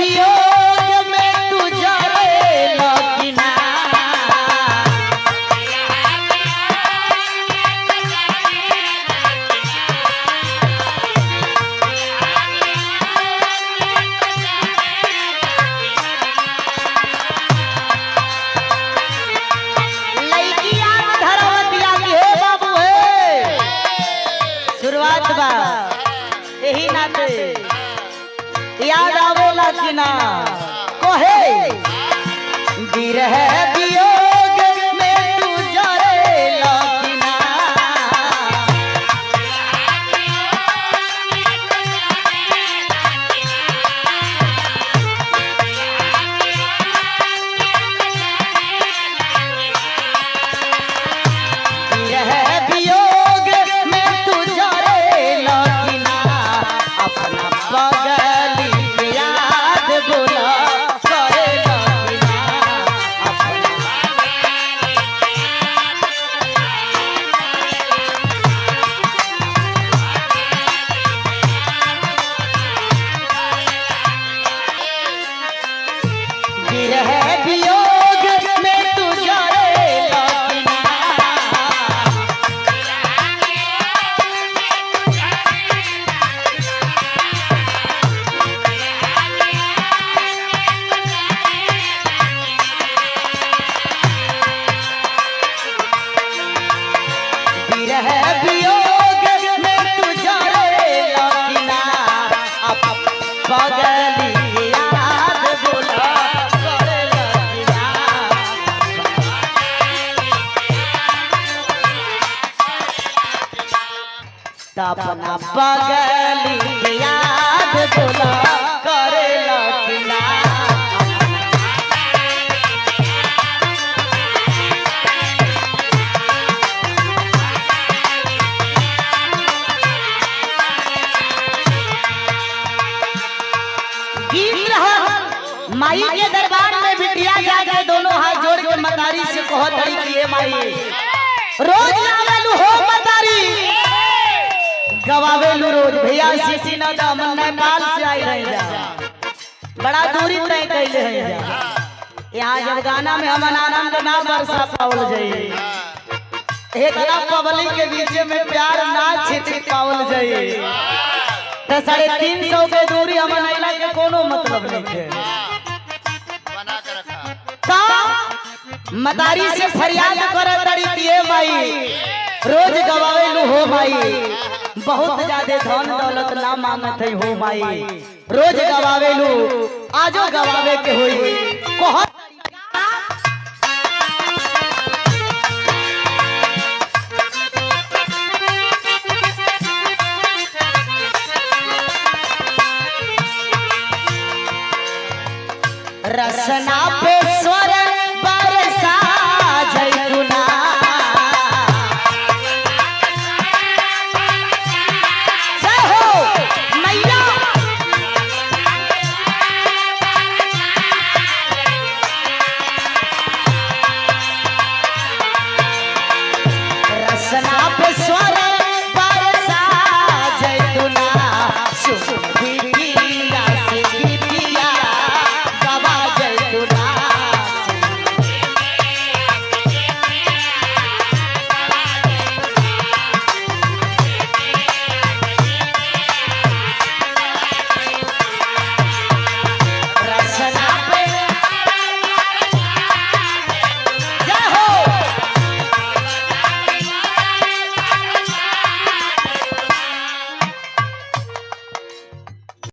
वियोग में तू जरेला कि ना। शुरुआत बा यही नाते याद आवेला कि ना कहे विरह वियोग में तू जरेला कि ना। विरह वियोग में तू जरेला कि ना। अपना पगली के याद बोला करेला कि ना। विरह वियोग में तू जरेला कि ना। विरह वियोग में तू जरेला कि ना। पगली के याद बोला करेला कि ना। अपना पगली के याद बोला करेला कि ना। गीत रहा माई के दरबार में बिटिया जाके दोनों हाथ जोड़ के मतारी से कहत रही कि ए माई रोज आवेलू हो मतारी गवावेलू रोज भैया सीसी न दम नेपाल से आई रही जा बड़ा दूरी तय कैले है जा। यहाँ जब गाना में हम आनंद ना बरसा पावल जाई एक ना पब्लिक के बीच में प्यार ना छिटक पावल जाई तो 350 के दूरी हम नैला के कोनो मतलब नहीं है। मतारी से फरियाद करे तड़ी दिए माई रोज गवावेलू हो माई बहुत ज्यादा धन दौलत ना मांगत है हो माई रोज गवावेलू आजो गवावे के होई।